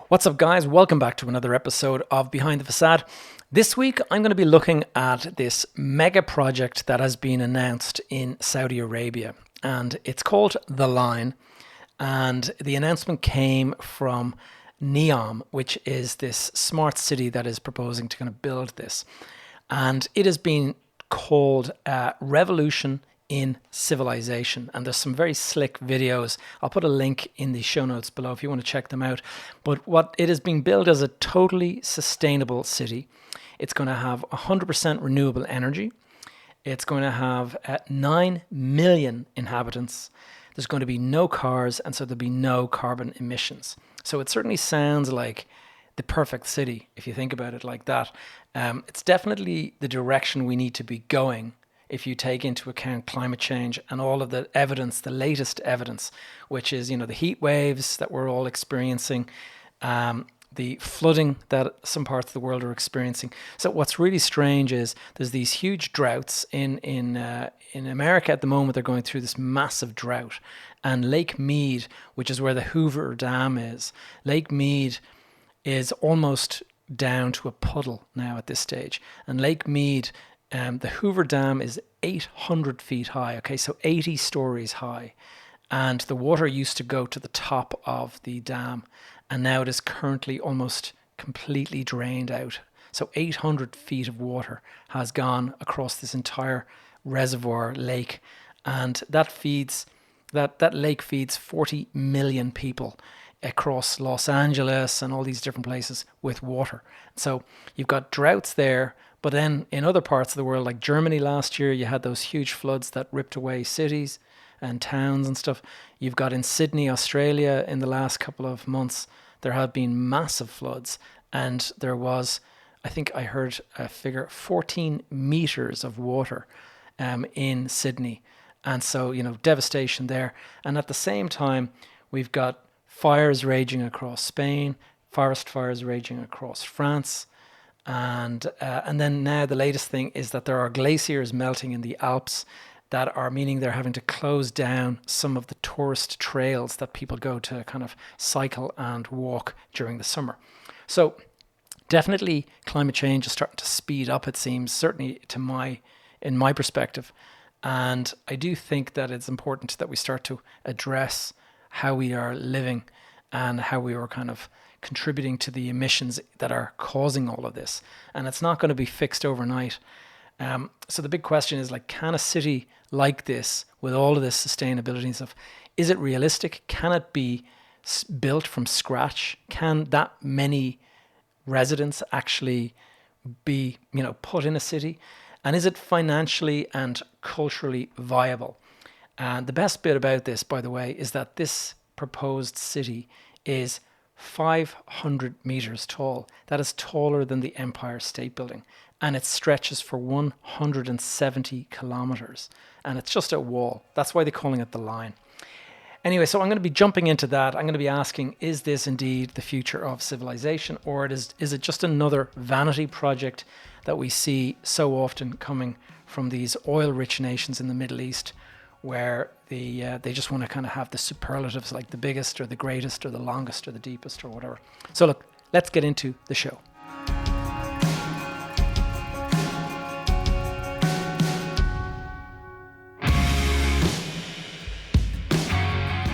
What's up, guys? Welcome back to another episode of Behind the Facade. This week, I'm going to be looking at this mega project that has been announced in Saudi Arabia, and it's called The Line. And the announcement came from Neom, which is this smart city that is proposing to kind of build this. And it has been called Revolution in Civilization, and there's some very slick videos. I'll put a link in the show notes below if you want to check them out. But what it is being built as a totally sustainable city. It's going to have 100% renewable energy. It's going to have 9 million inhabitants. There's going to be no cars, and so there'll be no carbon emissions. So it certainly sounds like the perfect city if you think about it like that. It's definitely the direction we need to be going if you take into account climate change and all of the evidence, the latest evidence, which is, the heat waves that we're all experiencing, the flooding that some parts of the world are experiencing. So what's really strange is there's these huge droughts in America at the moment. They're going through this massive drought, and Lake Mead, which is where the Hoover Dam is, Lake Mead is almost down to a puddle now at this stage. And Lake Mead, the Hoover Dam is 800 feet high, okay, so 80 stories high. And the water used to go to the top of the dam, and now it is currently almost completely drained out. So 800 feet of water has gone across this entire reservoir lake, and that lake feeds 40 million people across Los Angeles and all these different places with water. So you've got droughts there. But then in other parts of the world, like Germany last year, you had those huge floods that ripped away cities and towns and stuff. You've got in Sydney, Australia, in the last couple of months, there have been massive floods. And there was, I think I heard a figure, 14 meters of water in Sydney. And so, devastation there. And at the same time, we've got fires raging across Spain, forest fires raging across France. And then now the latest thing is that there are glaciers melting in the Alps that are meaning they're having to close down some of the tourist trails that people go to kind of cycle and walk during the summer. So definitely climate change is starting to speed up, it seems, certainly in my perspective. And I do think that it's important that we start to address how we are living and how we are kind of contributing to the emissions that are causing all of this. And it's not going to be fixed overnight. So the big question is, can a city like this, with all of this sustainability and stuff, is it realistic? Can it be built from scratch? Can that many residents actually be, put in a city? And is it financially and culturally viable? And the best bit about this, by the way, is that this proposed city is 500 meters tall. That is taller than the Empire State Building, and it stretches for 170 kilometers, and it's just a wall. That's why they're calling it The Line. Anyway, so I'm going to be jumping into that. I'm going to be asking, is this indeed the future of civilization, or is it just another vanity project that we see so often coming from these oil-rich nations in the Middle East, where they just want to kind of have the superlatives, like the biggest or the greatest or the longest or the deepest or whatever. So look, let's get into the show.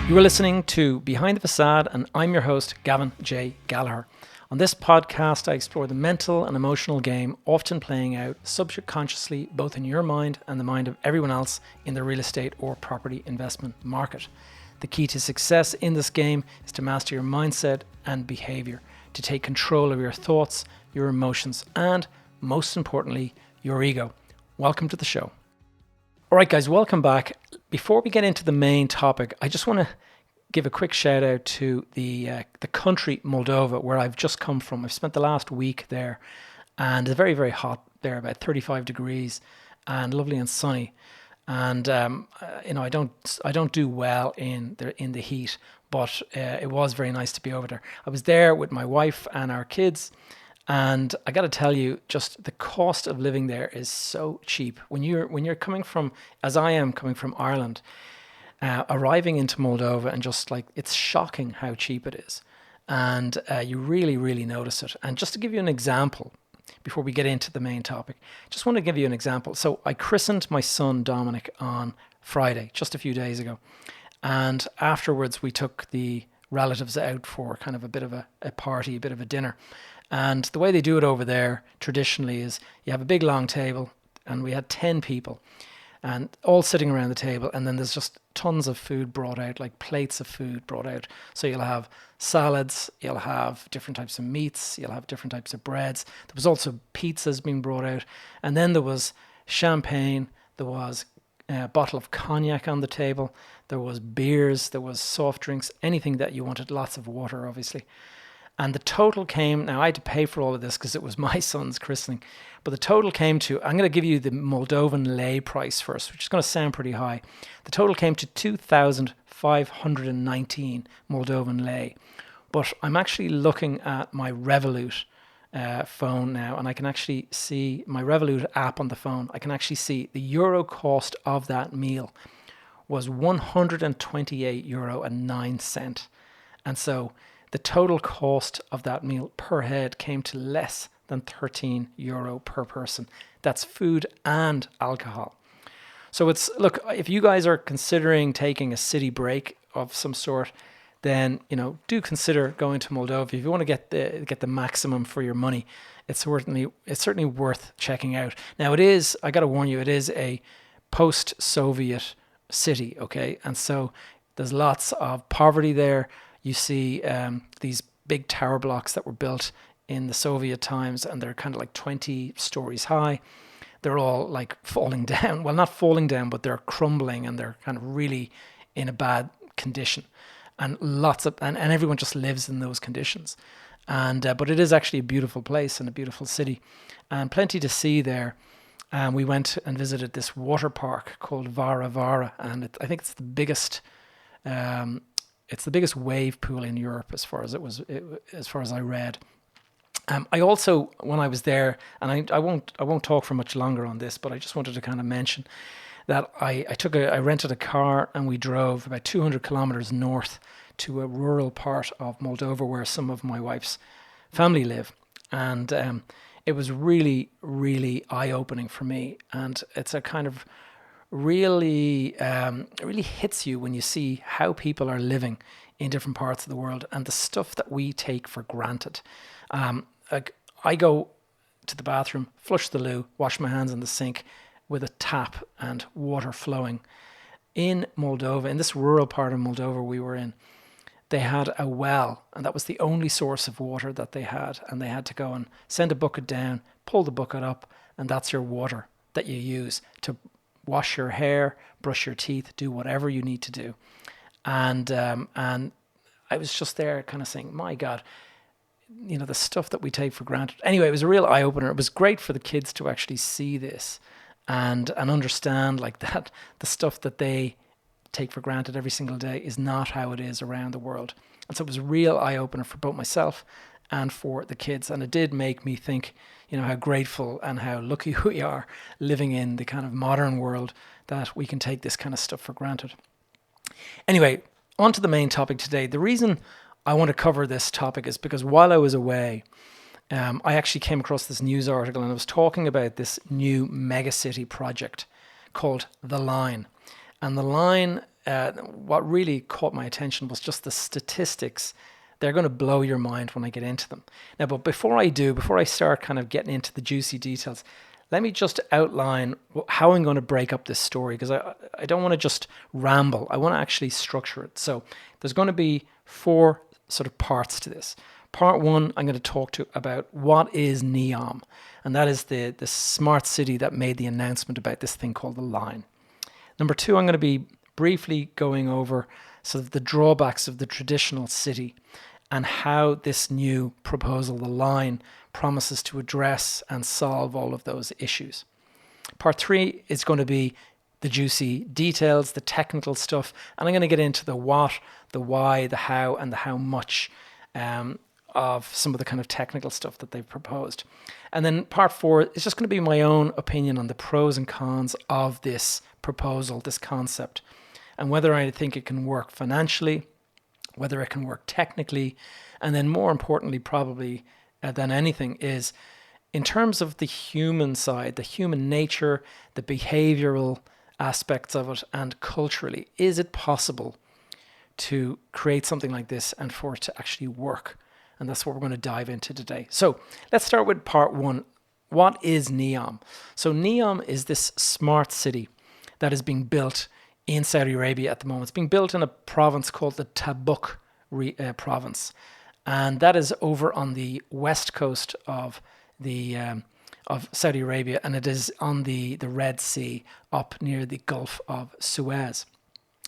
You are listening to Behind the Facade, and I'm your host, Gavin J. Gallagher. On this podcast, I explore the mental and emotional game often playing out subconsciously, both in your mind and the mind of everyone else in the real estate or property investment market. The key to success in this game is to master your mindset and behavior, to take control of your thoughts, your emotions, and most importantly, your ego. Welcome to the show. All right, guys, welcome back. Before we get into the main topic, I just want to give a quick shout out to the country Moldova, where I've just come from. I've spent the last week there, and it's very, very hot there, about 35 degrees, and lovely and sunny. And I don't do well in the heat, but it was very nice to be over there. I was there with my wife and our kids, and I got to tell you, just the cost of living there is so cheap. When you're coming from, as I am coming from Ireland, arriving into Moldova, and just it's shocking how cheap it is. and you really, really notice it. And just to give you an example, before we get into the main topic, just want to give you an example. So I christened my son Dominic on Friday, just a few days ago. And afterwards, we took the relatives out for kind of a bit of a party, a bit of a dinner. And the way they do it over there traditionally is you have a big long table, and we had 10 people and all sitting around the table. And then there's just tons of food brought out, like plates of food brought out. So you'll have salads, you'll have different types of meats, you'll have different types of breads. There was also pizzas being brought out. And then there was champagne, there was a bottle of cognac on the table, there was beers, there was soft drinks, anything that you wanted, lots of water, obviously. And the total came, now I had to pay for all of this because it was my son's christening, but the total came to, I'm going to give you the Moldovan lei price first, which is going to sound pretty high. The total came to 2,519 Moldovan lei. But I'm actually looking at my Revolut phone now, and I can actually see my Revolut app on the phone. I can actually see the euro cost of that meal was €128.09. And so the total cost of that meal per head came to less than €13 per person. That's food and alcohol. So it's, look, if you guys are considering taking a city break of some sort, then, you know, do consider going to Moldova. If you want to get the maximum for your money, it's certainly worth checking out. Now it is, I got to warn you, it is a post-Soviet city, okay? And so there's lots of poverty there. You see these big tower blocks that were built in the Soviet times, and they're kind of like 20 stories high. They're all like falling down. Well, not falling down, but they're crumbling, and they're kind of really in a bad condition. And and everyone just lives in those conditions. And but it is actually a beautiful place and a beautiful city, and plenty to see there. And we went and visited this water park called Vara Vara, and I think it's the biggest. It's the biggest wave pool in Europe, as far as I read. I also, when I was there, and I won't talk for much longer on this, but I just wanted to kind of mention that I rented a car, and we drove about 200 kilometers north to a rural part of Moldova where some of my wife's family live, and it was really, really eye-opening for me. And it's a kind of really hits you when you see how people are living in different parts of the world and the stuff that we take for granted. Like I go to the bathroom, flush the loo, wash my hands in the sink with a tap and water flowing. In Moldova, in this rural part of Moldova we were in, they had a well, and that was the only source of water that they had. And they had to go and send a bucket down, pull the bucket up, and that's your water that you use to wash your hair, brush your teeth, do whatever you need to do. And I was just there kind of saying, my God, you know, the stuff that we take for granted. Anyway, it was a real eye-opener. It was great for the kids to actually see this and understand like that the stuff that they take for granted every single day is not how it is around the world. And so it was a real eye-opener for both myself and for the kids. And it did make me think, you know, how grateful and how lucky we are living in the kind of modern world that we can take this kind of stuff for granted. Anyway, on to the main topic today. The reason I want to cover this topic is because while I was away, I actually came across this news article, and it was talking about this new Megacity project called The Line. And The Line, what really caught my attention was just the statistics. They're going to blow your mind when I get into them. Now, but before I start kind of getting into the juicy details, let me just outline how I'm going to break up this story, because I don't want to just ramble. I want to actually structure it. So there's going to be 4 sort of parts to this. Part 1, I'm going to talk about what is Neom, and that is the smart city that made the announcement about this thing called The Line. Number 2, I'm going to be briefly going over sort of the drawbacks of the traditional city and how this new proposal, The Line, promises to address and solve all of those issues. Part 3 is going to be the juicy details, the technical stuff, and I'm going to get into the what, the why, the how, and the how much of some of the kind of technical stuff that they've proposed. And then part 4 is just going to be my own opinion on the pros and cons of this proposal, this concept, and whether I think it can work financially, whether it can work technically, And then more importantly, probably than anything, is in terms of the human side, the human nature, the behavioral aspects of it, and culturally, is it possible to create something like this and for it to actually work? And that's what we're going to dive into today. So let's start with part one. What is Neom? So Neom is this smart city that is being built in Saudi Arabia at the moment. It's being built in a province called the Tabuk province. And that is over on the west coast of Saudi Arabia, and it is on the Red Sea up near the Gulf of Suez.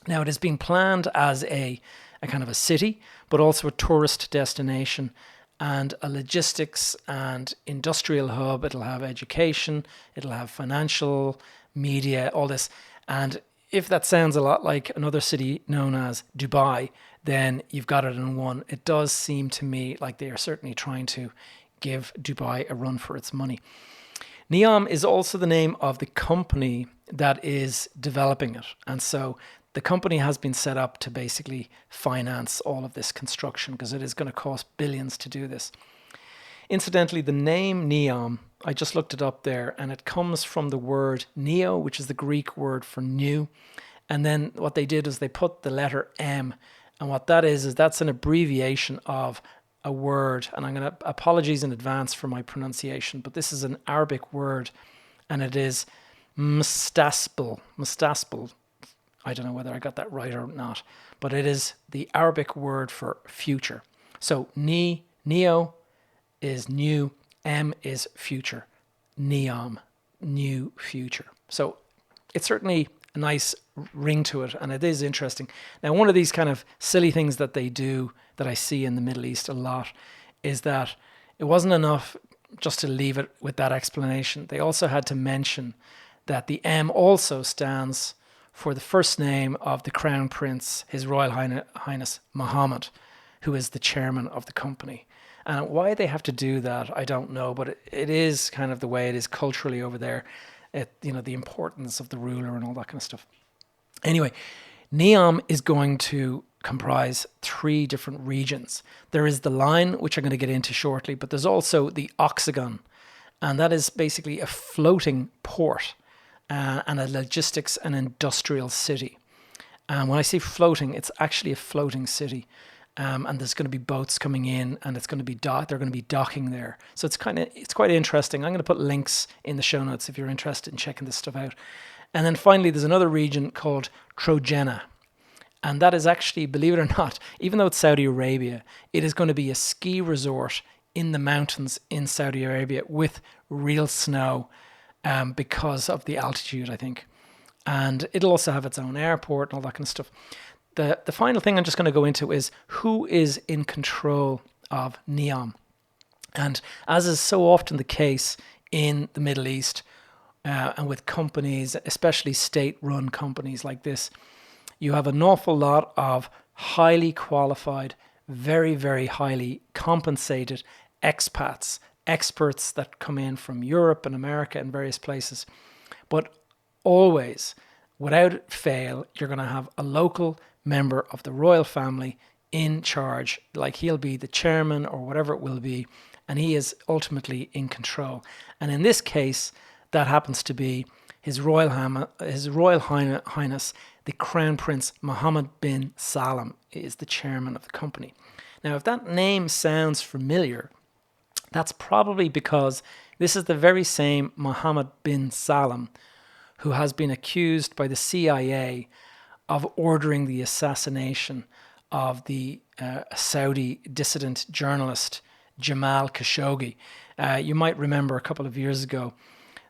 Now, it is being planned as a kind of a city, but also a tourist destination and a logistics and industrial hub. It'll have education, it'll have financial, media, all this. And if that sounds a lot like another city known as Dubai, then you've got it in one. It does seem to me like they are certainly trying to give Dubai a run for its money. Neom is also the name of the company that is developing it. And so the company has been set up to basically finance all of this construction because it is going to cost billions to do this. Incidentally, the name Neom, I just looked it up there, and it comes from the word neo, which is the Greek word for new. And then what they did is they put the letter M. And what that is that's an abbreviation of a word. And I'm going to apologize in advance for my pronunciation, but this is an Arabic word, and it is mustaspil. Mustaspil. I don't know whether I got that right or not, but it is the Arabic word for future. So neo is new, M is future, Neom, new future. So it's certainly a nice ring to it, and it is interesting. Now, one of these kind of silly things that they do that I see in the Middle East a lot is that it wasn't enough just to leave it with that explanation. They also had to mention that the M also stands for the first name of the Crown Prince, His Royal Highness Mohammed, who is the chairman of the company. And why they have to do that, I don't know, but it is kind of the way it is culturally over there. The importance of the ruler and all that kind of stuff. Anyway, Neom is going to comprise 3 different regions. There is the Line, which I'm going to get into shortly, but there's also the Octagon, and that is basically a floating port and a logistics and industrial city. And when I say floating, it's actually a floating city. And there's going to be boats coming in, and it's going to be they're going to be docking there. So it's quite interesting. I'm going to put links in the show notes if you're interested in checking this stuff out. And then finally, there's another region called Trojena. And that is actually, believe it or not, even though it's Saudi Arabia, it is going to be a ski resort in the mountains in Saudi Arabia with real snow because of the altitude, I think. And it'll also have its own airport and all that kind of stuff. The final thing I'm just going to go into is who is in control of Neom. And as is so often the case in the Middle East and with companies, especially state-run companies like this, you have an awful lot of highly qualified, very, very highly compensated expats, experts that come in from Europe and America and various places. But always, without fail, you're going to have a local member of the royal family in charge, like he'll be the chairman or whatever it will be, and he is ultimately in control. And in this case, that happens to be His Royal Highness, the Crown Prince Mohammed bin Salman, is the chairman of the company. Now, if that name sounds familiar, that's probably because this is the very same Mohammed bin Salman who has been accused by the CIA of ordering the assassination of the Saudi dissident journalist Jamal Khashoggi. You might remember a couple of years ago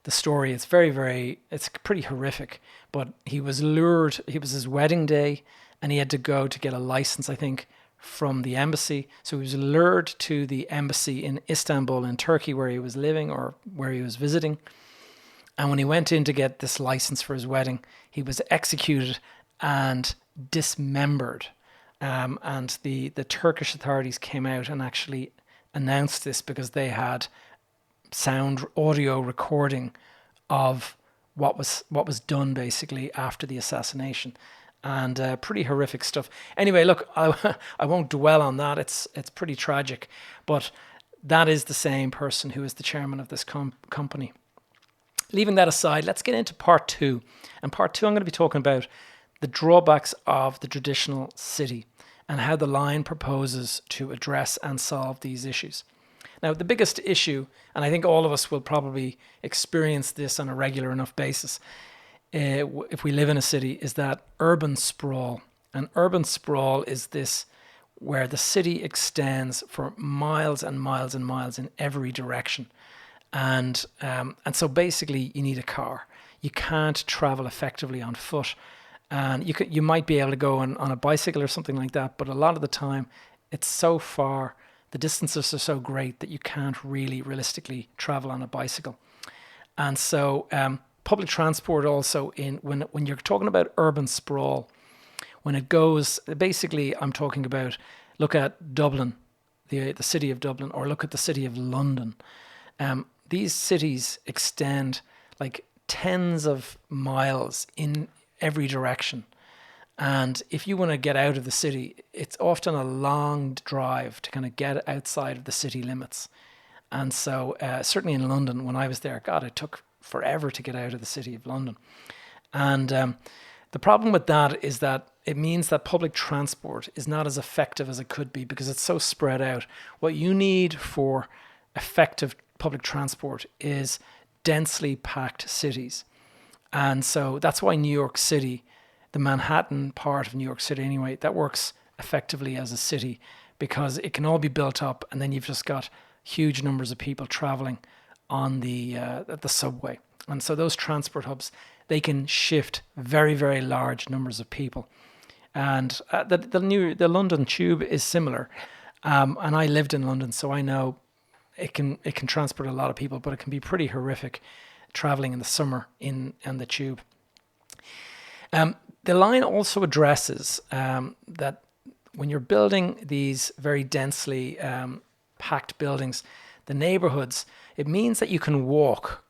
the story. It's it's pretty horrific, but he was lured. It was his wedding day, and he had to go to get a license, I think, from the embassy. So he was lured to the embassy in Istanbul in Turkey where he was living or where he was visiting. And when he went in to get this license for his wedding, he was executed and dismembered. And the Turkish authorities came out and actually announced this because they had audio recording of what was done basically after the assassination. and pretty horrific stuff. Anyway, look, I won't dwell on that. It's pretty tragic, but that is the same person who is the chairman of this company. Leaving that aside, let's get into part two. And part two, I'm going to be talking about the drawbacks of the traditional city and how the line proposes to address and solve these issues. Now, the biggest issue, and I think all of us will probably experience this on a regular enough basis if we live in a city, is that urban sprawl. And urban sprawl is this where the city extends for miles and miles and miles in every direction. And so basically you need a car. You can't travel effectively on foot. And you might be able to go on a bicycle or something like that, but a lot of the time it's so far, the distances are so great that you can't really realistically travel on a bicycle. And so public transport also, when you're talking about urban sprawl, when it goes, basically I'm talking about, look at Dublin, the city of Dublin, or look at the city of London. These cities extend like tens of miles in every direction. And if you want to get out of the city, it's often a long drive to kind of get outside of the city limits. And so certainly in London, when I was there, God, it took forever to get out of the city of London. And the problem with that is that it means that public transport is not as effective as it could be because it's so spread out. What you need for effective public transport is densely packed cities. And so that's why New York City, the Manhattan part of New York City anyway, that works effectively as a city because it can all be built up and then you've just got huge numbers of people traveling on the subway. And so those transport hubs, they can shift very, very large numbers of people. And the London Tube is similar. And I lived in London, so I know it can transport a lot of people, but it can be pretty horrific traveling in the summer in the tube. The line also addresses that when you're building these very densely packed buildings, the neighborhoods, it means that you can walk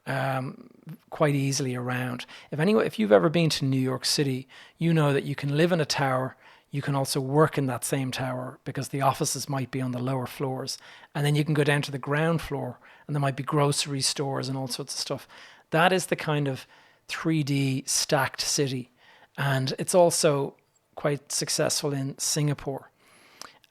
quite easily around. If you've ever been to New York City, you know that you can live in a tower. You can also work in that same tower because the offices might be on the lower floors. And then you can go down to the ground floor and there might be grocery stores and all sorts of stuff. That is the kind of 3D stacked city. And it's also quite successful in Singapore.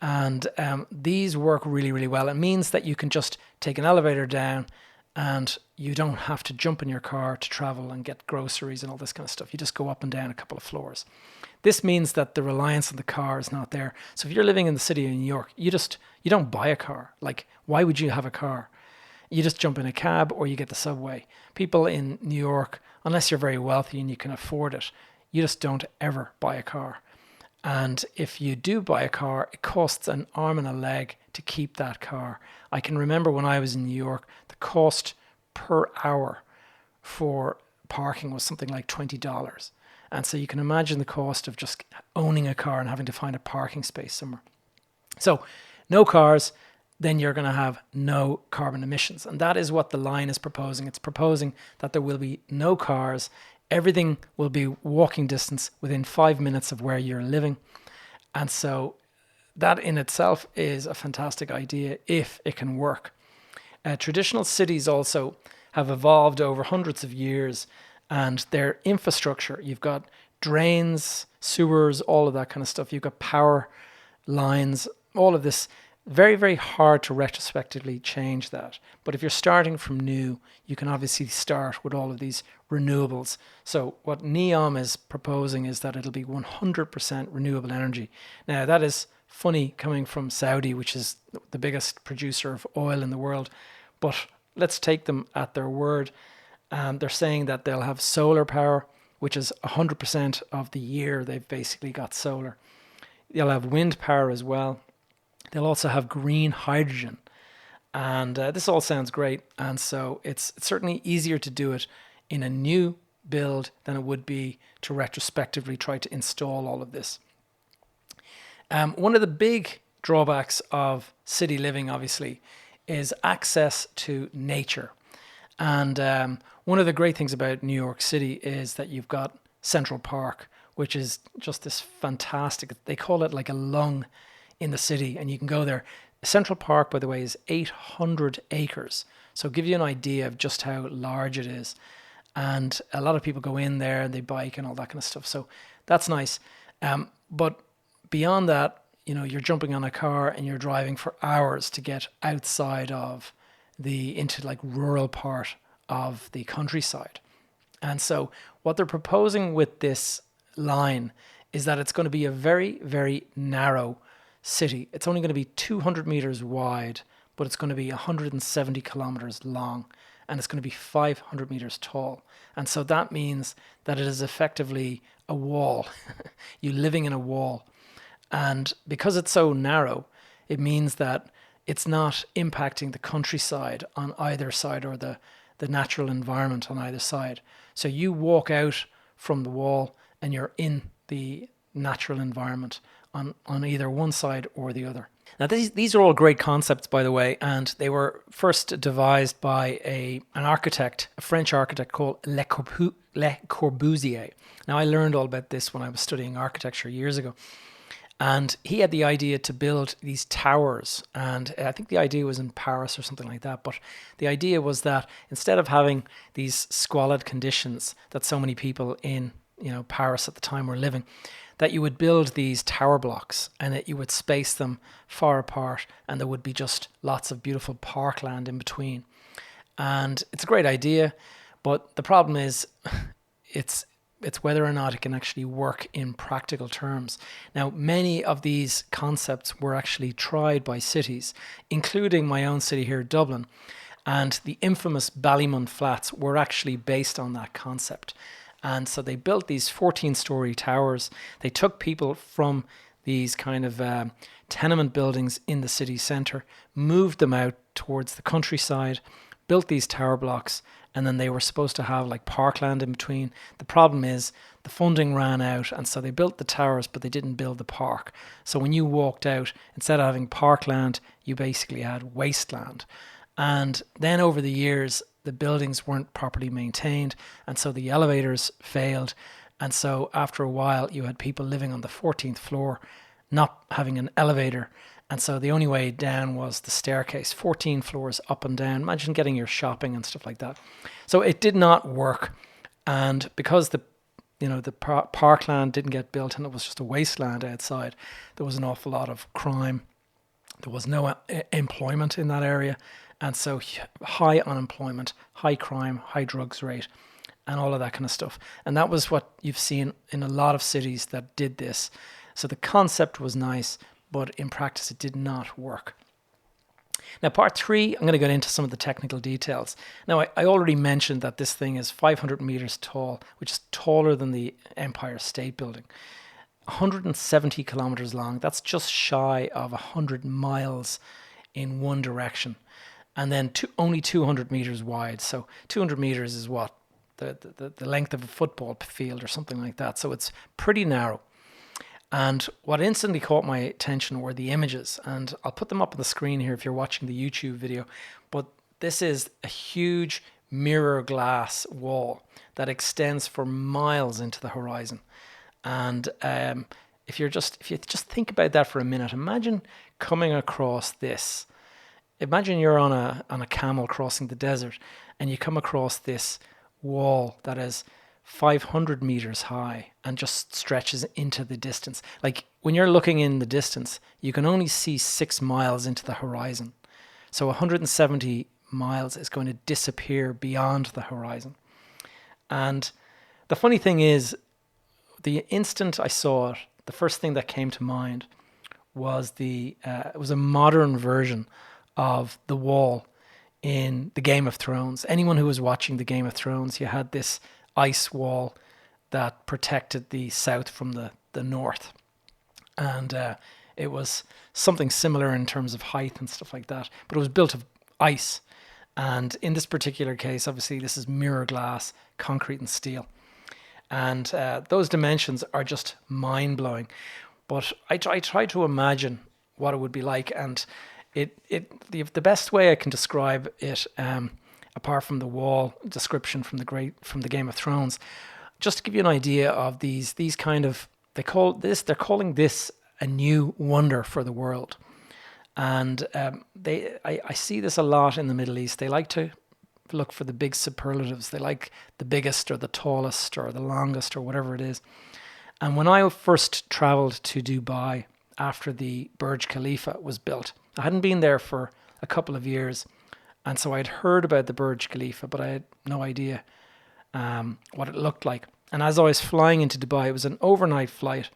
And these work really, really well. It means that you can just take an elevator down and you don't have to jump in your car to travel and get groceries and all this kind of stuff. You just go up and down a couple of floors. This means that the reliance on the car is not there. So if you're living in the city of New York, you don't buy a car. Like, why would you have a car? You just jump in a cab or you get the subway. People in New York, unless you're very wealthy and you can afford it, you just don't ever buy a car. And if you do buy a car, it costs an arm and a leg to keep that car. I can remember when I was in New York, the cost per hour for parking was something like $20. And so you can imagine the cost of just owning a car and having to find a parking space somewhere. So no cars, then you're going to have no carbon emissions. And that is what the line is proposing. It's proposing that there will be no cars. Everything will be walking distance within 5 minutes of where you're living. And so that in itself is a fantastic idea if it can work. Traditional cities also have evolved over hundreds of years, and their infrastructure, you've got drains, sewers, all of that kind of stuff. You've got power lines, all of this. Very, very hard to retrospectively change that. But if you're starting from new, you can obviously start with all of these renewables. So what Neom is proposing is that it'll be 100% renewable energy. Now, that is funny coming from Saudi, which is the biggest producer of oil in the world. But let's take them at their word. They're saying that they'll have solar power, which is 100% of the year they've basically got solar. They'll have wind power as well. They'll also have green hydrogen. And this all sounds great. And so it's certainly easier to do it in a new build than it would be to retrospectively try to install all of this. One of the big drawbacks of city living, obviously, is access to nature. And one of the great things about New York City is that you've got Central Park, which is just this fantastic, they call it like a lung in the city, and you can go there. Central Park, by the way, is 800 acres. So give you an idea of just how large it is. And a lot of people go in there and they bike and all that kind of stuff. So that's nice. But beyond that, you're jumping on a car and you're driving for hours to get outside of into like rural part of the countryside. And so what they're proposing with this line is that it's going to be a very, very narrow city. It's only going to be 200 meters wide, but it's going to be 170 kilometers long, and it's going to be 500 meters tall. And so that means that it is effectively a wall. You're living in a wall. And because it's so narrow, it means that it's not impacting the countryside on either side, or the natural environment on either side. So you walk out from the wall and you're in the natural environment on either one side or the other. Now, these are all great concepts, by the way, and they were first devised by an architect, a French architect called Le Corbusier. Now, I learned all about this when I was studying architecture years ago. And he had the idea to build these towers. And I think the idea was in Paris or something like that. But the idea was that instead of having these squalid conditions that so many people in Paris at the time were living, that you would build these tower blocks and that you would space them far apart, and there would be just lots of beautiful parkland in between. And it's a great idea, but the problem is it's whether or not it can actually work in practical terms. Now, many of these concepts were actually tried by cities, including my own city here, Dublin, and the infamous Ballymun Flats were actually based on that concept. And so they built these 14-story towers. They took people from these kind of tenement buildings in the city centre, moved them out towards the countryside, built these tower blocks, and then they were supposed to have like parkland in between. The problem is the funding ran out, and so they built the towers, but they didn't build the park. So when you walked out, instead of having parkland, you basically had wasteland. And then over the years, the buildings weren't properly maintained, and so the elevators failed. And so after a while, you had people living on the 14th floor, not having an elevator. And so the only way down was the staircase, 14 floors up and down. Imagine getting your shopping and stuff like that. So it did not work. And because the parkland didn't get built and it was just a wasteland outside, there was an awful lot of crime. There was no employment in that area. And so high unemployment, high crime, high drugs rate, and all of that kind of stuff. And that was what you've seen in a lot of cities that did this. So the concept was nice, but in practice it did not work. Now, part 3, I'm going to get into some of the technical details. Now, I already mentioned that this thing is 500 meters tall, which is taller than the Empire State Building. 170 kilometers long. That's just shy of 100 miles in one direction. And then only 200 meters wide. So 200 meters is what? The length of a football field or something like that. So it's pretty narrow. And what instantly caught my attention were the images. And I'll put them up on the screen here if you're watching the YouTube video. But this is a huge mirror glass wall that extends for miles into the horizon. And if you just think about that for a minute, imagine coming across this. Imagine you're on a camel crossing the desert, and you come across this wall that is 500 meters high and just stretches into the distance. Like when you're looking in the distance, you can only see 6 miles into the horizon. So 170 miles is going to disappear beyond the horizon. And the funny thing is, the instant I saw it, the first thing that came to mind was it was a modern version of the wall in the Game of Thrones. Anyone who was watching the Game of Thrones, you had this ice wall that protected the south from the north. And it was something similar in terms of height and stuff like that, but it was built of ice. And in this particular case, obviously, this is mirror glass, concrete and steel. And those dimensions are just mind-blowing. But I tried to imagine what it would be like, and the best way I can describe it, apart from the wall description from the Game of Thrones, just to give you an idea of these kind of, they're calling this a new wonder for the world. And I see this a lot in the Middle East. They like to look for the big superlatives. They like the biggest or the tallest or the longest or whatever it is. And when I first traveled to Dubai after the Burj Khalifa was built, I hadn't been there for a couple of years. And so I'd heard about the Burj Khalifa, but I had no idea what it looked like. And as I was flying into Dubai, it was an overnight flight.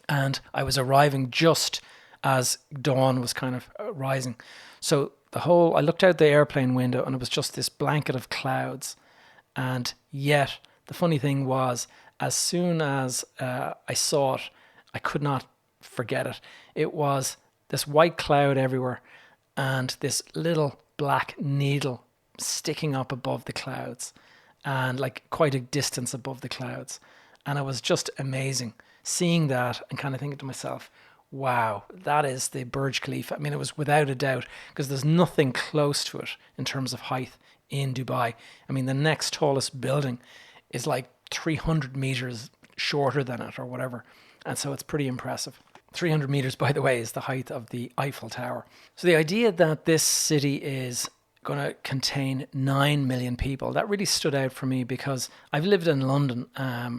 And I was arriving just as dawn was kind of rising. So I looked out the airplane window and it was just this blanket of clouds. And yet, the funny thing was, as soon as I saw it, I could not forget it. It was this white cloud everywhere and this little black needle sticking up above the clouds and like quite a distance above the clouds. And it was just amazing seeing that and kind of thinking to myself, wow, that is the Burj Khalifa. I mean, it was without a doubt, because there's nothing close to it in terms of height in Dubai. I mean, the next tallest building is like 300 meters shorter than it or whatever. And so it's pretty impressive. 300 meters, by the way, is the height of the Eiffel Tower. So the idea that this city is going to contain 9 million people, that really stood out for me, because I've lived in London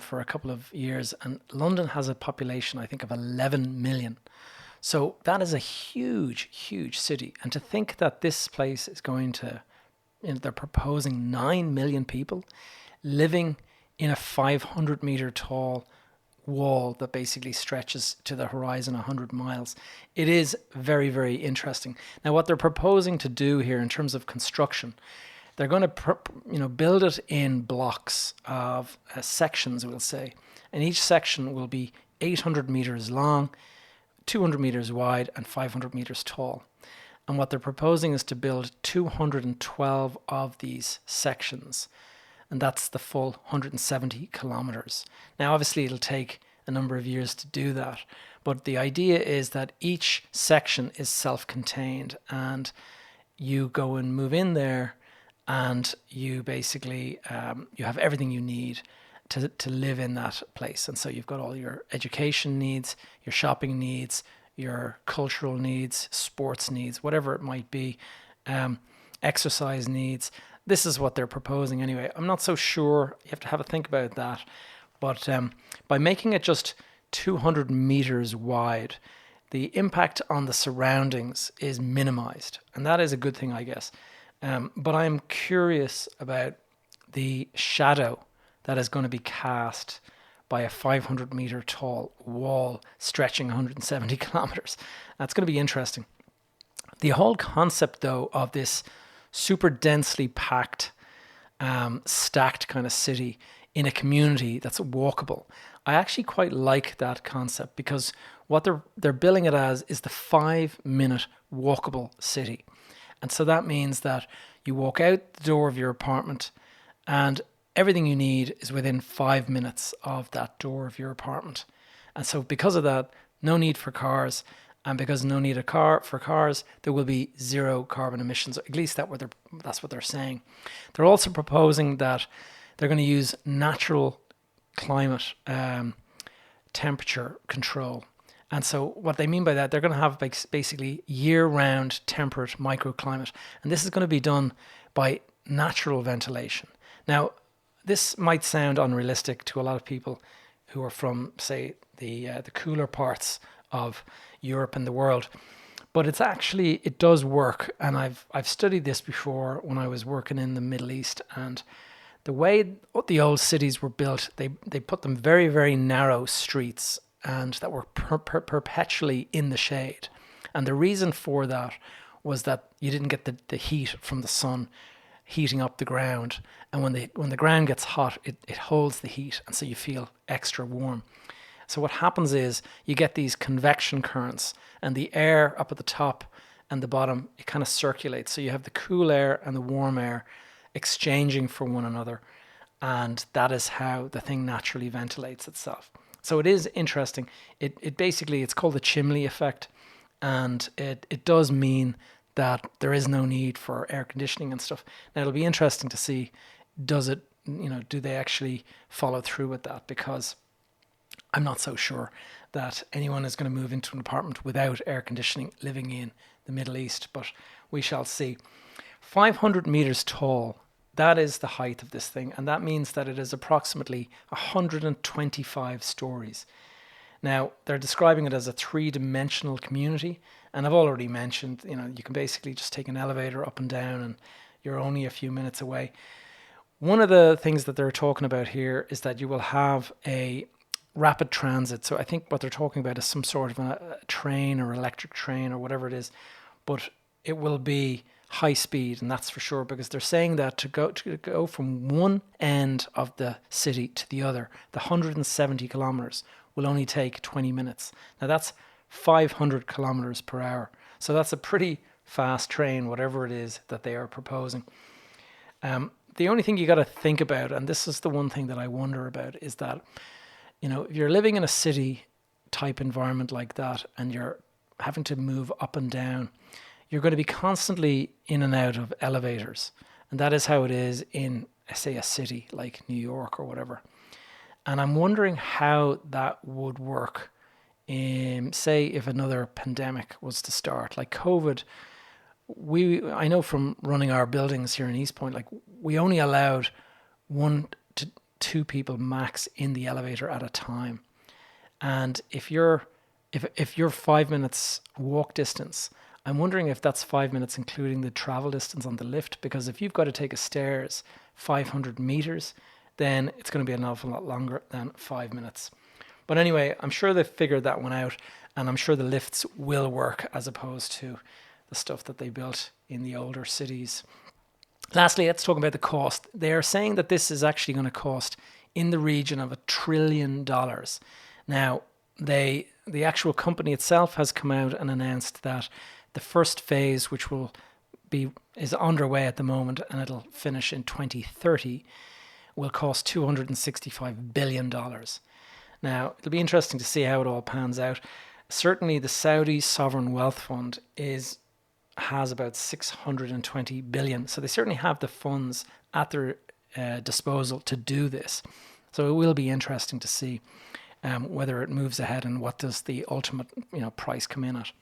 for a couple of years, and London has a population, I think, of 11 million. So that is a huge, huge city. And to think that this place is going to, they're proposing 9 million people living in a 500 meter tall wall that basically stretches to the horizon 100 miles. It is very, very interesting. Now, what they're proposing to do here in terms of construction, they're going to build it in blocks of sections, we'll say, and each section will be 800 meters long, 200 meters wide, and 500 meters tall. And what they're proposing is to build 212 of these sections. And that's the full 170 kilometers. Now, obviously, it'll take a number of years to do that. But the idea is that each section is self-contained, and you go and move in there, and you basically, you have everything you need to live in that place. And so you've got all your education needs, your shopping needs, your cultural needs, sports needs, whatever it might be, exercise needs. This is what they're proposing anyway. I'm not so sure. You have to have a think about that. But by making it just 200 meters wide, the impact on the surroundings is minimized. And that is a good thing, I guess. But I'm curious about the shadow that is going to be cast by a 500 meter tall wall stretching 170 kilometers. That's going to be interesting. The whole concept, though, of this super densely packed, stacked kind of city in a community that's walkable, I actually quite like that concept, because what they're billing it as is the 5-minute walkable city. And so that means that you walk out the door of your apartment and everything you need is within 5 minutes of that door of your apartment. And so because of that, no need for cars. And because no need for cars, there will be zero carbon emissions. At least that's what they're saying. They're also proposing that they're going to use natural climate temperature control. And so what they mean by that, they're going to have basically year-round temperate microclimate. And this is going to be done by natural ventilation. Now, this might sound unrealistic to a lot of people who are from, say, the cooler parts of Europe and the world, but it does work. And I've studied this before when I was working in the Middle East, and the way the old cities were built, they put them very, very narrow streets, and that were perpetually in the shade. And the reason for that was that you didn't get the heat from the sun heating up the ground, and when the ground gets hot, it holds the heat, and so you feel extra warm. So what happens is you get these convection currents, and the air up at the top and the bottom, it kind of circulates. So you have the cool air and the warm air exchanging for one another, and that is how the thing naturally ventilates itself. So it is interesting. It basically, it's called the Chimney effect, and it does mean that there is no need for air conditioning and stuff. Now, it'll be interesting to see, does it do they actually follow through with that? Because I'm not so sure that anyone is going to move into an apartment without air conditioning living in the Middle East, but we shall see. 500 meters tall, that is the height of this thing, and that means that it is approximately 125 stories. Now, they're describing it as a three-dimensional community, and I've already mentioned, you can basically just take an elevator up and down, and you're only a few minutes away. One of the things that they're talking about here is that you will have a rapid transit. So I think what they're talking about is some sort of a train or electric train or whatever it is, but it will be high speed, and that's for sure, because they're saying that to go from one end of the city to the other, the 170 kilometers will only take 20 minutes. Now that's 500 kilometers per hour. So that's a pretty fast train, whatever it is that they are proposing. The only thing you got to think about, and this is the one thing that I wonder about, is that, if you're living in a city type environment like that and you're having to move up and down, you're going to be constantly in and out of elevators. And that is how it is in, say, a city like New York or whatever. And I'm wondering how that would work, say, if another pandemic was to start, like COVID. I know from running our buildings here in East Point, like we only allowed 1 to 2 people max in the elevator at a time. And if you're 5 minutes walk distance, I'm wondering if that's 5 minutes including the travel distance on the lift, because if you've got to take a stairs 500 meters, then it's going to be an awful lot longer than 5 minutes. But anyway, I'm sure they've figured that one out, and I'm sure the lifts will work as opposed to the stuff that they built in the older cities. Lastly, let's talk about the cost. They are saying that this is actually going to cost in the region of $1 trillion. Now, the actual company itself has come out and announced that the first phase, which is underway at the moment, and it'll finish in 2030, will cost $265 billion. Now, it'll be interesting to see how it all pans out. Certainly, the Saudi Sovereign Wealth Fund has about 620 billion. So they certainly have the funds at their disposal to do this. So it will be interesting to see whether it moves ahead and what does the ultimate price come in at.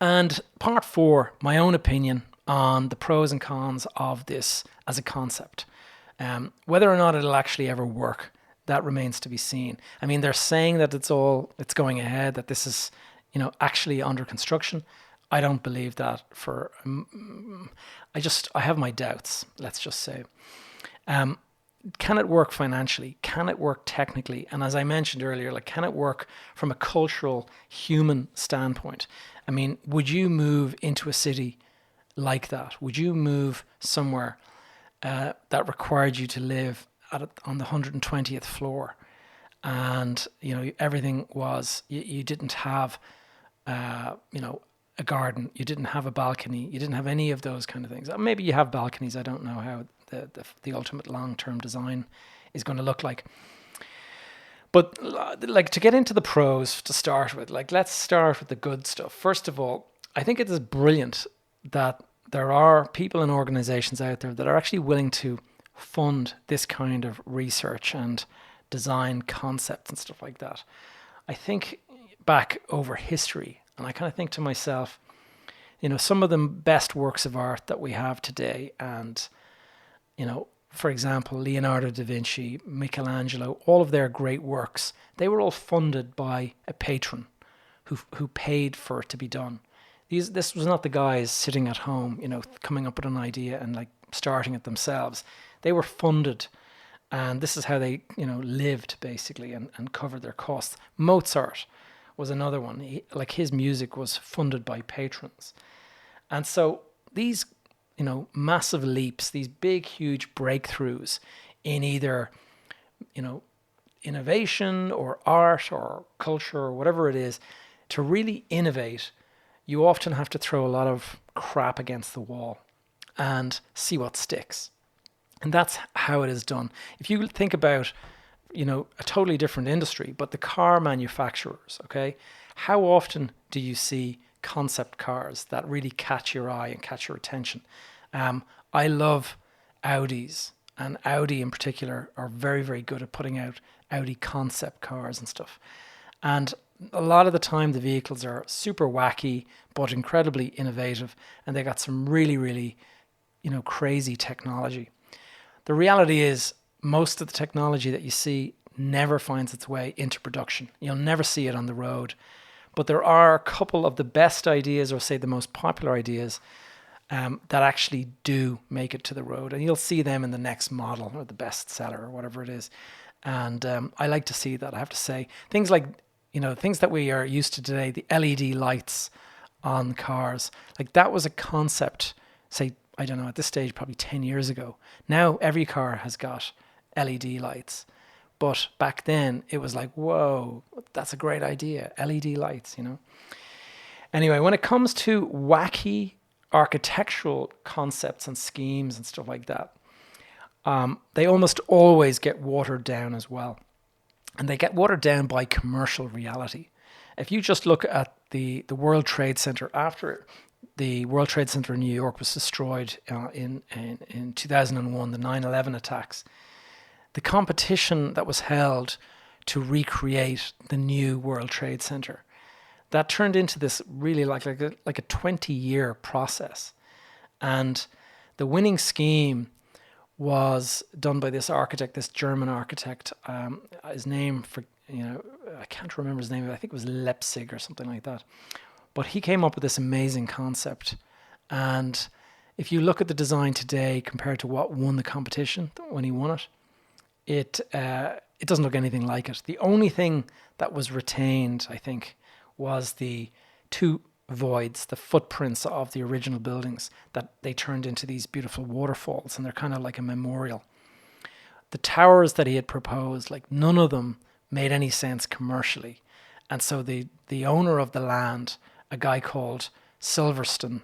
And part 4, my own opinion on the pros and cons of this as a concept. Whether or not it'll actually ever work, that remains to be seen. I mean, they're saying that it's going ahead, that this is, actually under construction. I don't believe that I have my doubts, let's just say. Can it work financially? Can it work technically? And as I mentioned earlier, can it work from a cultural, human standpoint? I mean, would you move into a city like that? Would you move somewhere that required you to live on the 120th floor? And, everything was, you didn't have, a garden, you didn't have a balcony, you didn't have any of those kind of things. Maybe you have balconies. I don't know how the ultimate long-term design is going to look like. But to get into the pros to start with, let's start with the good stuff. First of all, I think it is brilliant that there are people and organizations out there that are actually willing to fund this kind of research and design concepts and stuff like that. I think back over history, and I kind of think to myself, some of the best works of art that we have today, and, for example, Leonardo da Vinci, Michelangelo, all of their great works, they were all funded by a patron who paid for it to be done. This was not the guys sitting at home, coming up with an idea and starting it themselves. They were funded, and this is how they, lived basically and covered their costs. Mozart was another one. His music was funded by patrons. And so these, massive leaps, these big, huge breakthroughs in either, innovation or art or culture or whatever it is, to really innovate, you often have to throw a lot of crap against the wall and see what sticks. And that's how it is done. If you think about, a totally different industry, but the car manufacturers, okay? How often do you see concept cars that really catch your eye and catch your attention? I love Audis and Audi in particular are very, very good at putting out Audi concept cars and stuff. And a lot of the time the vehicles are super wacky, but incredibly innovative. And they got some really, really, crazy technology. The reality is most of the technology that you see never finds its way into production. You'll never see it on the road. But there are a couple of the best ideas, or say the most popular ideas, that actually do make it to the road. And you'll see them in the next model or the bestseller or whatever it is. And I like to see that, I have to say. Things like, things that we are used to today, the LED lights on cars, like that was a concept, say, I don't know, at this stage, probably 10 years ago. Now every car has got LED lights. But back then it was like, whoa, that's a great idea. LED lights, Anyway, when it comes to wacky architectural concepts and schemes and stuff like that, they almost always get watered down as well. And they get watered down by commercial reality. If you just look at the World Trade Center, after the World Trade Center in New York was destroyed in 2001, the 9/11 attacks, the competition that was held to recreate the new World Trade Center, that turned into this really like a 20-year process. And the winning scheme was done by this architect, this German architect. His name, I can't remember his name. I think it was Leipzig or something like that. But he came up with this amazing concept. And if you look at the design today compared to what won the competition when he won it, it doesn't look anything like it. The only thing that was retained, I think, was the two voids, the footprints of the original buildings that they turned into these beautiful waterfalls, and they're kind of like a memorial. The towers that he had proposed, like none of them made any sense commercially. And so the owner of the land, a guy called Silverstone,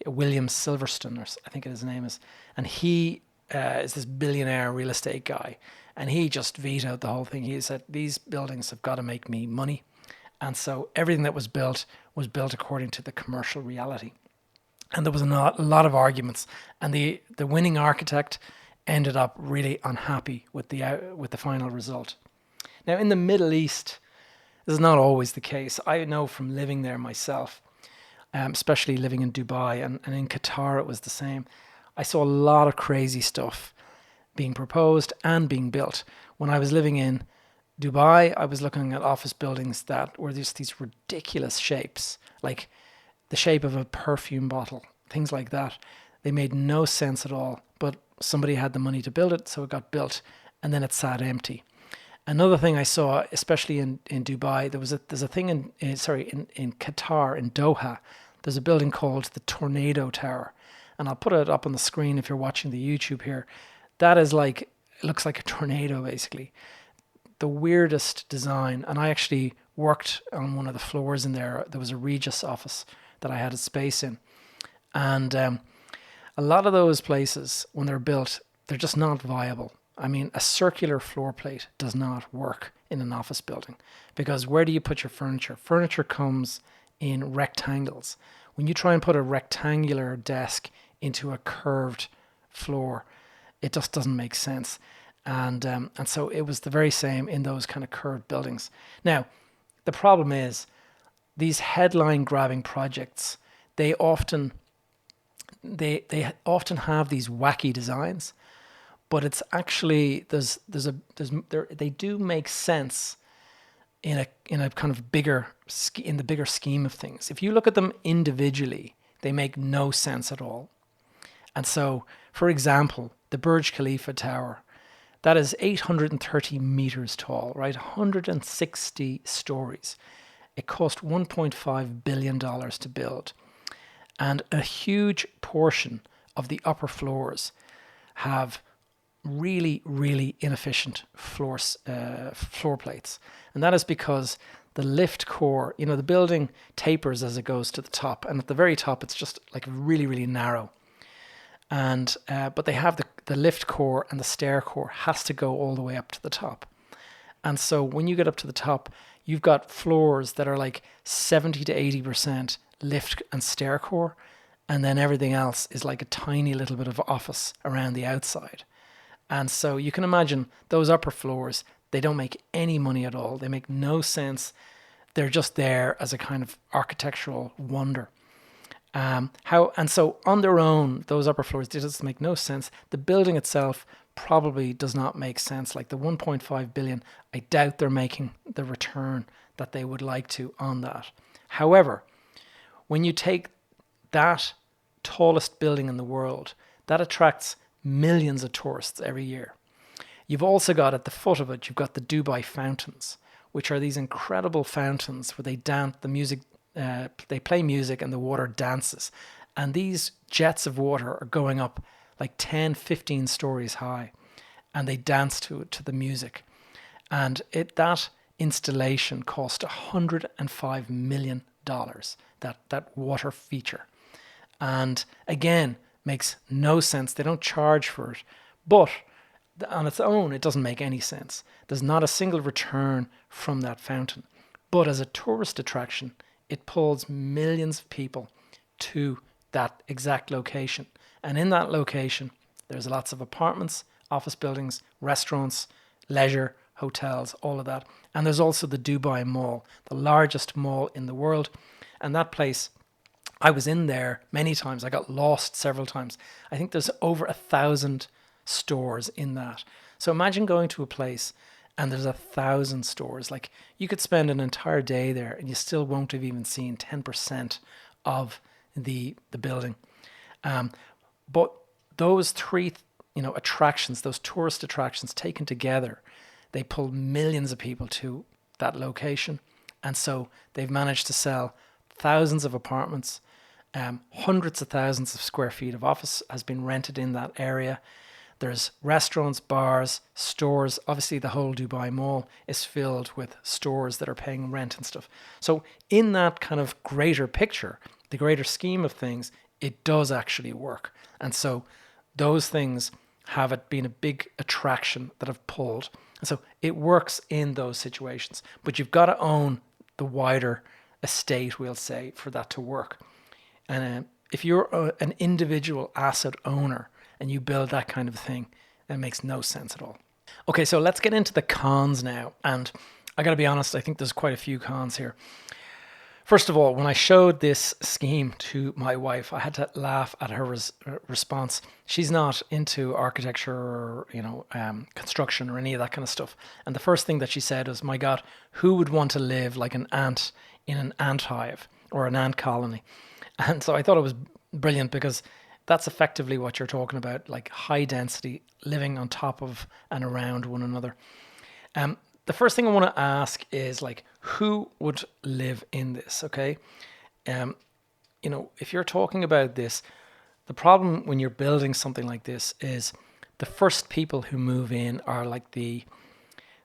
William Silverstone, or I think his name is, and he is this billionaire real estate guy, and he just vetoed the whole thing. He said, these buildings have got to make me money. And so everything that was built according to the commercial reality. And there was a lot of arguments. And the winning architect ended up really unhappy with the final result. Now, in the Middle East, this is not always the case. I know from living there myself, especially living in Dubai, and in Qatar it was the same. I saw a lot of crazy stuff being proposed and being built. When I was living in Dubai, I was looking at office buildings that were just these ridiculous shapes, like the shape of a perfume bottle, things like that. They made no sense at all, but somebody had the money to build it, so it got built, and then it sat empty. Another thing I saw, especially in Dubai, there's a thing in Qatar, in Doha, there's a building called the Tornado Tower. And I'll put it up on the screen if you're watching the YouTube here. That is it looks like a tornado, basically. The weirdest design. And I actually worked on one of the floors in there. There was a Regis office that I had a space in. And a lot of those places, when they're built, they're just not viable. I mean, a circular floor plate does not work in an office building, because where do you put your furniture? Furniture comes in rectangles. When you try and put a rectangular desk into a curved floor, it just doesn't make sense. And so it was the very same in those kind of curved buildings. Now, the problem is these headline grabbing projects, they often have these wacky designs, but it's actually they do make sense in a kind of bigger scheme of things. If you look at them individually, they make no sense at all. And so, for example, the Burj Khalifa Tower, that is 830 meters tall, right? 160 stories. It cost $1.5 billion to build. And a huge portion of the upper floors have really, really inefficient floor plates. And that is because the lift core, the building tapers as it goes to the top. And at the very top, it's just like really, really narrow. And but they have the lift core, and the stair core has to go all the way up to the top. And so when you get up to the top, you've got floors that are like 70 to 80% lift and stair core, and then everything else is like a tiny little bit of office around the outside. And so you can imagine those upper floors, they don't make any money at all. They make no sense. They're just there as a kind of architectural wonder. And so on their own, those upper floors, they just make no sense. The building itself probably does not make sense. Like the 1.5 billion, I doubt they're making the return that they would like to on that. However, when you take that tallest building in the world, that attracts millions of tourists every year. You've also got at the foot of it, you've got the Dubai fountains, which are these incredible fountains where they dance, the music, they play music and the water dances. And these jets of water are going up like 10, 15 stories high, and they dance to the music. And that installation cost $105 million, that water feature. And again, makes no sense. They don't charge for it. But on its own, it doesn't make any sense. There's not a single return from that fountain. But as a tourist attraction, it pulls millions of people to that exact location. And in that location, there's lots of apartments, office buildings, restaurants, leisure, hotels, all of that. And there's also the Dubai Mall, the largest mall in the world. And that place, I was in there many times. I got lost several times. I think there's over 1,000 stores in that. So imagine going to a place and there's 1,000 stores. Like you could spend an entire day there and you still won't have even seen 10% of the building. But those three, attractions, those tourist attractions taken together, they pull millions of people to that location. And so they've managed to sell thousands of apartments, hundreds of thousands of square feet of office has been rented in that area. There's restaurants, bars, stores. Obviously, the whole Dubai Mall is filled with stores that are paying rent and stuff. So in that kind of greater picture, the greater scheme of things, it does actually work. And so those things have it been a big attraction that have pulled. And so it works in those situations. But you've got to own the wider estate, we'll say, for that to work. And if you're an individual asset owner and you build that kind of thing, that makes no sense at all. Okay, so let's get into the cons now. And I got to be honest, I think there's quite a few cons here. First of all, when I showed this scheme to my wife, I had to laugh at her response. She's not into architecture or, construction or any of that kind of stuff. And the first thing that she said was, my God, who would want to live like an ant in an ant hive or an ant colony? And so I thought it was brilliant because that's effectively what you're talking about, like high density living on top of and around one another. The first thing I want to ask is like, who would live in this? Okay. If you're talking about this, the problem when you're building something like this is the first people who move in are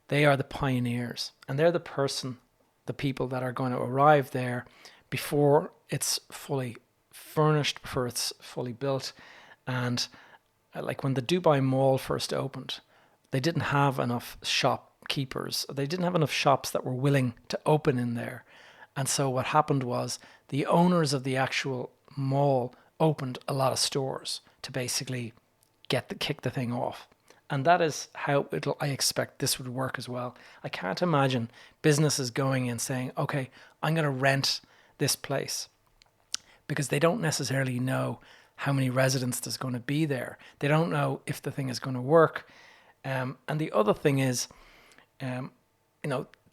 they are the pioneers, and they're the people that are going to arrive there before it's fully furnished, before it's fully built. And like when the Dubai Mall first opened, they didn't have enough shopkeepers. They didn't have enough shops that were willing to open in there. And so what happened was the owners of the actual mall opened a lot of stores to basically kick the thing off. And that is how I expect this would work as well. I can't imagine businesses going in saying, okay, I'm going to rent this place, because they don't necessarily know how many residents there's going to be there. They don't know if the thing is going to work. And the other thing is, the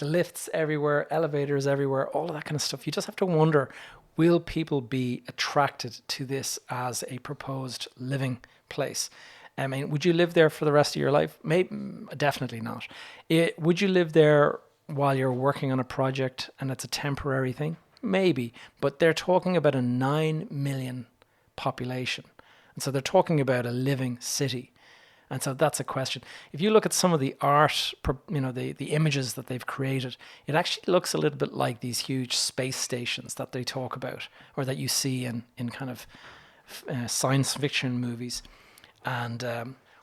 lifts everywhere, elevators everywhere, all of that kind of stuff. You just have to wonder, will people be attracted to this as a proposed living place? I mean, would you live there for the rest of your life? Maybe, definitely not. Would you live there while you're working on a project and it's a temporary thing? Maybe, but they're talking about a 9 million population. And so they're talking about a living city. And so that's a question. If you look at some of the art, the images that they've created, it actually looks a little bit like these huge space stations that they talk about, or that you see in kind of science fiction movies, and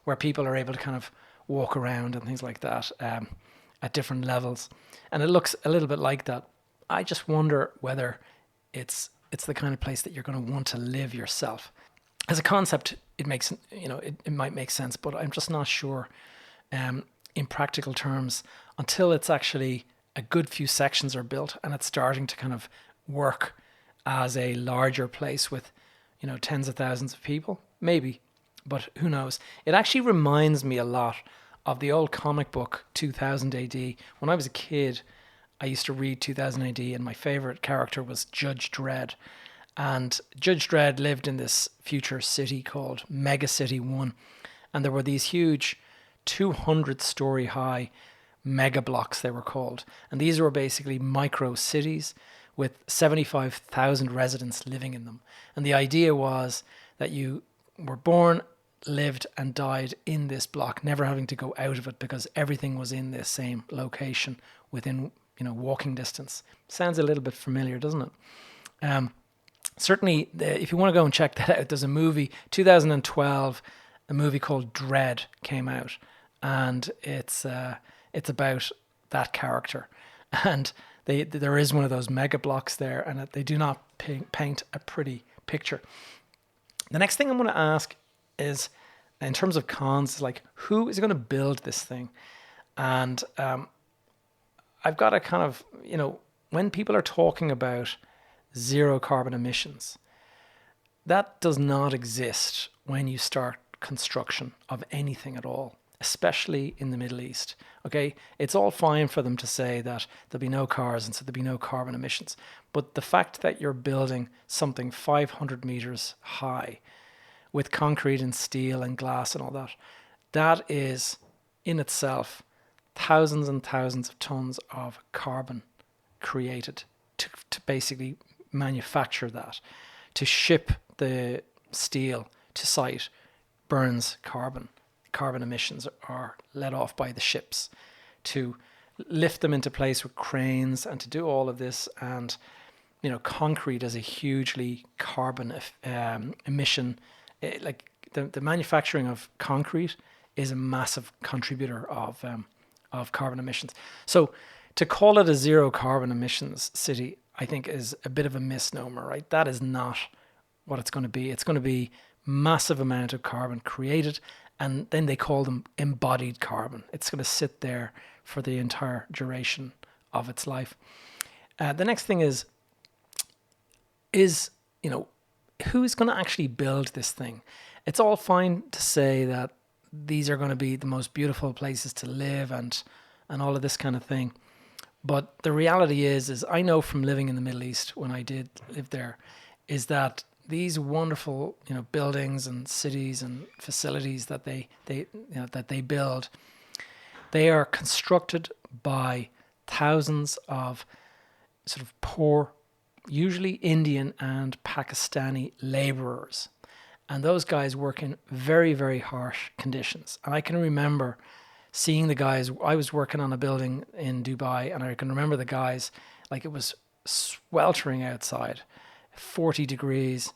where people are able to kind of walk around and things like that at different levels. And it looks a little bit like that. I just wonder whether it's it's the kind of place that you're going to want to live yourself. As a concept, it makes, it might make sense, but I'm just not sure in practical terms until it's actually a good few sections are built and it's starting to kind of work as a larger place with, tens of thousands of people, maybe, but who knows. It actually reminds me a lot of the old comic book 2000 AD. When I was a kid, I used to read 2000 AD, and my favorite character was Judge Dredd. And Judge Dredd lived in this future city called Megacity 1. And there were these huge 200-story high mega blocks, they were called. And these were basically micro cities with 75,000 residents living in them. And the idea was that you were born, lived and died in this block, never having to go out of it because everything was in this same location within, walking distance. Sounds a little bit familiar, doesn't it? Certainly, if you want to go and check that out, there's a movie, 2012, a movie called Dread came out, and it's about that character. And there is one of those mega blocks there, and they do not paint a pretty picture. The next thing I'm going to ask is, in terms of cons, is like, who is going to build this thing? And I've got to kind of, when people are talking about zero carbon emissions, that does not exist when you start construction of anything at all, especially in the Middle East. Okay, it's all fine for them to say that there'll be no cars and so there'll be no carbon emissions. But the fact that you're building something 500 meters high with concrete and steel and glass and all that, that is in itself thousands and thousands of tons of carbon created to basically manufacture that. To ship the steel to site burns carbon. Carbon emissions are let off by the ships. To lift them into place with cranes and to do all of this, and concrete is a hugely carbon emission. Like the manufacturing of concrete is a massive contributor of carbon emissions. So to call it a zero carbon emissions city, I think, is a bit of a misnomer, right? That is not what it's going to be. It's going to be massive amount of carbon created, and then they call them embodied carbon. It's going to sit there for the entire duration of its life. The next thing is who's going to actually build this thing? It's all fine to say that these are going to be the most beautiful places to live and all of this kind of thing. But the reality is I know from living in the Middle East when I did live there, is that these wonderful, buildings and cities and facilities that they build, they are constructed by thousands of sort of poor, usually Indian and Pakistani laborers. And those guys work in very, very harsh conditions. And I can remember seeing the guys. I was working on a building in Dubai, and I can remember the guys, like it was sweltering outside, 40 degrees.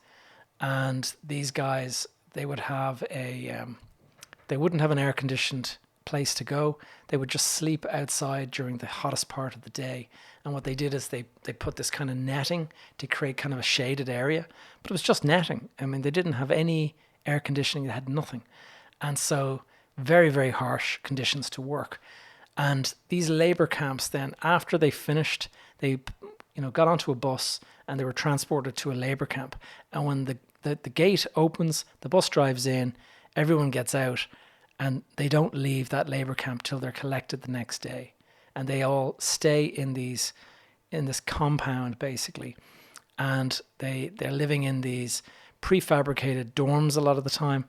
And these guys, they would have they wouldn't have an air-conditioned place to go. They would just sleep outside during the hottest part of the day. And what they did is they put this kind of netting to create kind of a shaded area, but it was just netting. I mean, they didn't have any air conditioning. They had nothing. And so very, very harsh conditions to work. And these labor camps then, after they finished, they got onto a bus and they were transported to a labor camp. And when the gate opens, the bus drives in, everyone gets out, and they don't leave that labor camp till they're collected the next day. And they all stay in this compound basically, and they're living in these prefabricated dorms a lot of the time,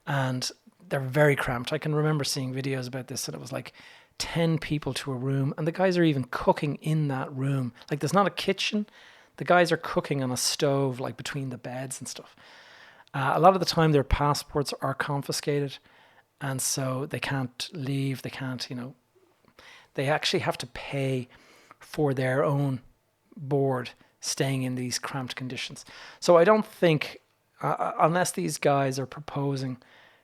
and they're very cramped. I can remember seeing videos about this, and it was like 10 people to a room, and the guys are even cooking in that room. Like, there's not a kitchen. The guys are cooking on a stove, like between the beds and stuff. A lot of the time their passports are confiscated, and so they can't leave. They can't, they actually have to pay for their own board staying in these cramped conditions. So I don't think, unless these guys are proposing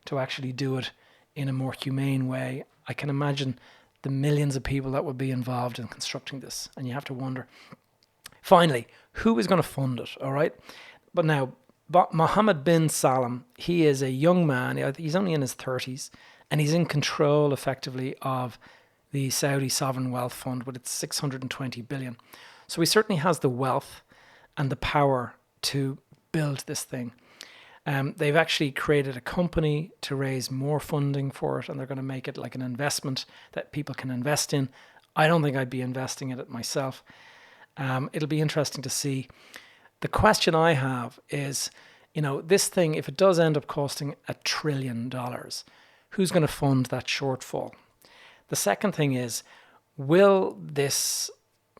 to actually do it in a more humane way, I can imagine the millions of people that would be involved in constructing this. And you have to wonder, Finally, who is going to fund it? All right. But now, Mohammed bin Salman, he is a young man. He's only in his 30s, and he's in control effectively of the Saudi Sovereign Wealth Fund with its 620 billion. So he certainly has the wealth and the power to build this thing. They've actually created a company to raise more funding for it, and they're going to make it like an investment that people can invest in. I don't think I'd be investing in it myself. It'll be interesting to see. The question I have is, this thing, if it does end up costing $1 trillion, who's going to fund that shortfall? The second thing is, will this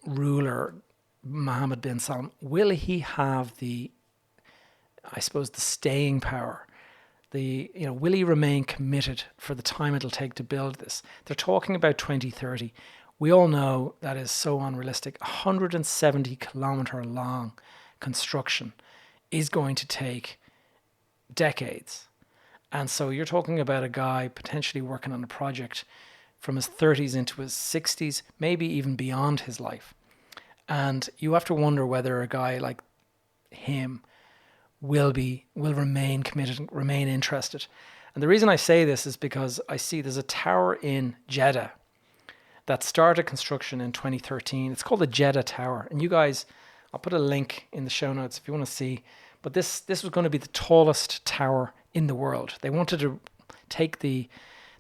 ruler, Mohammed bin Salman, will he have the staying power? Will he remain committed for the time it'll take to build this? They're talking about 2030. We all know that is so unrealistic. 170 kilometer long construction is going to take decades. And so you're talking about a guy potentially working on a project from his 30s into his 60s, maybe even beyond his life. And you have to wonder whether a guy like him will remain committed, remain interested. And the reason I say this is because I see there's a tower in Jeddah that started construction in 2013. It's called the Jeddah Tower. And you guys, I'll put a link in the show notes if you want to see. But this was going to be the tallest tower in the world. They wanted to take the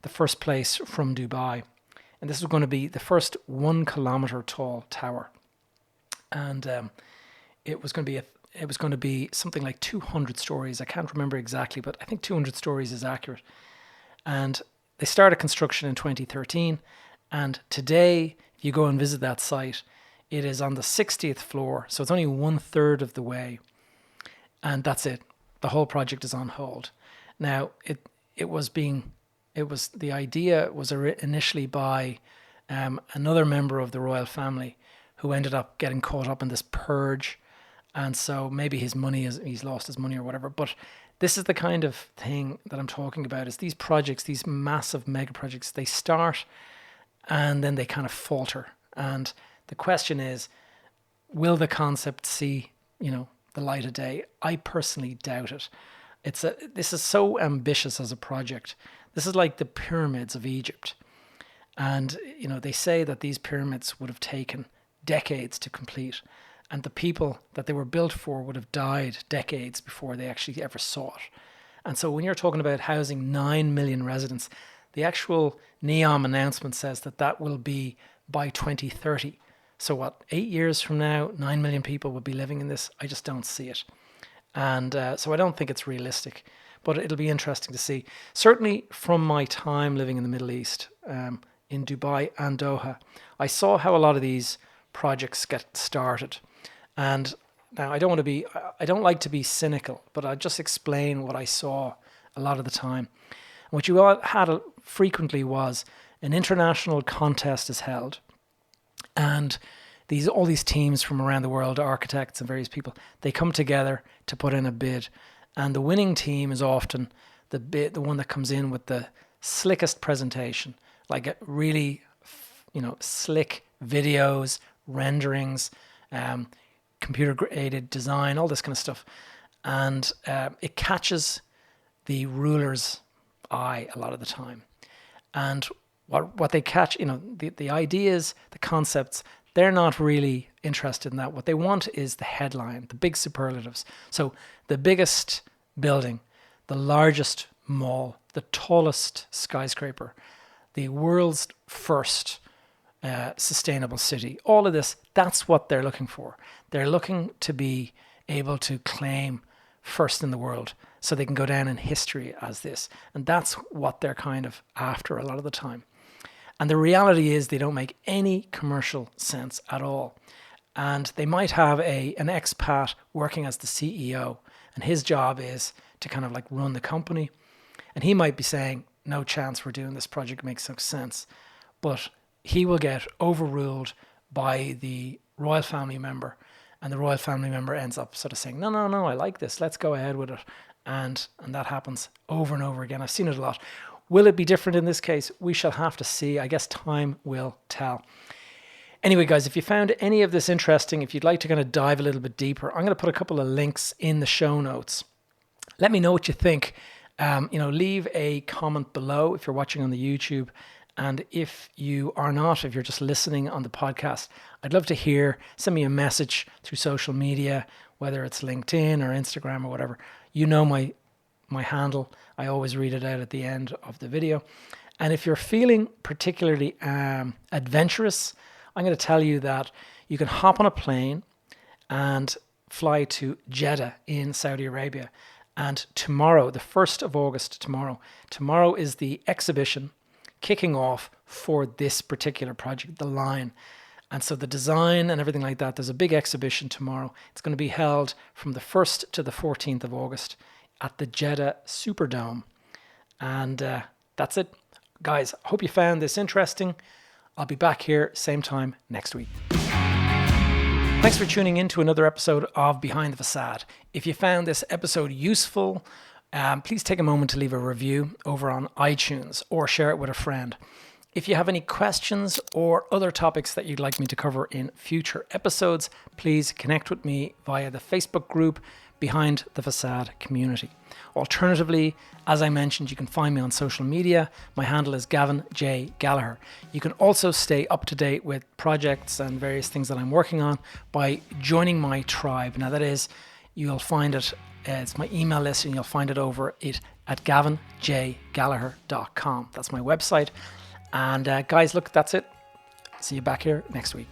first place from Dubai. And this was going to be the first 1 kilometer tall tower. And it was going to be something like 200 stories. I can't remember exactly, but I think 200 stories is accurate. And they started construction in 2013. And today, if you go and visit that site, it is on the 60th floor. So it's only 1/3 of the way. And that's it. The whole project is on hold. Now, the idea was initially by another member of the royal family who ended up getting caught up in this purge. And so maybe he's lost his money or whatever. But this is the kind of thing that I'm talking about, is these projects, these massive mega projects, they start and then they kind of falter. And the question is, will the concept see, the light of day? I personally doubt it. This is so ambitious as a project. This is like the pyramids of Egypt. And, they say that these pyramids would have taken decades to complete. And the people that they were built for would have died decades before they actually ever saw it. And so when you're talking about housing 9 million residents, the actual Neom announcement says that will be by 2030. So 8 years from now, 9 million people will be living in this? I just don't see it. And so I don't think it's realistic. But it'll be interesting to see. Certainly from my time living in the Middle East, in Dubai and Doha, I saw how a lot of these projects get started. And now I don't like to be cynical, but I'll just explain what I saw a lot of the time. And what you had frequently was an international contest is held, and all these teams from around the world, architects and various people, they come together to put in a bid, and the winning team is often the one that comes in with the slickest presentation, like a really, slick videos, renderings, computer-aided design, all this kind of stuff. And it catches the ruler's eye a lot of the time. And what they catch, the ideas, the concepts, they're not really interested in that. What they want is the headline, the big superlatives. So the biggest building, the largest mall, the tallest skyscraper, the world's first sustainable city, all of this, that's what they're looking for. They're looking to be able to claim first in the world so they can go down in history as this. And that's what they're kind of after a lot of the time. And the reality is they don't make any commercial sense at all. And they might have an expat working as the CEO, and his job is to kind of like run the company. And he might be saying, no chance we're doing this project, makes no sense. But he will get overruled by the royal family member, and the royal family member ends up sort of saying, no, I like this, let's go ahead with it. And that happens over and over again. I've seen it a lot. Will it be different in this case? We shall have to see. I guess time will tell. Anyway, guys, if you found any of this interesting, if you'd like to kind of dive a little bit deeper, I'm going to put a couple of links in the show notes. Let me know what you think. Leave a comment below if you're watching on the YouTube. And if you are not, if you're just listening on the podcast, I'd love to hear. Send me a message through social media, whether it's LinkedIn or Instagram or whatever. You know my handle. I always read it out at the end of the video. And if you're feeling particularly adventurous, I'm going to tell you that you can hop on a plane and fly to Jeddah in Saudi Arabia. And tomorrow, the 1st of August, tomorrow is the exhibition kicking off for this particular project, The Line. And so the design and everything like that, there's a big exhibition tomorrow. It's going to be held from the 1st to the 14th of August at the Jeddah Superdome. And that's it. Guys, I hope you found this interesting. I'll be back here same time next week. Thanks for tuning in to another episode of Behind the Facade. If you found this episode useful, please take a moment to leave a review over on iTunes or share it with a friend. If you have any questions or other topics that you'd like me to cover in future episodes, please connect with me via the Facebook group Behind the Facade Community. Alternatively, as I mentioned, you can find me on social media. My handle is Gavin J. Gallagher. You can also stay up to date with projects and various things that I'm working on by joining my tribe. Now that is, you'll find it, it's my email list, and you'll find it over it at gavinjgallagher.com. That's my website. And guys, look, that's it. See you back here next week.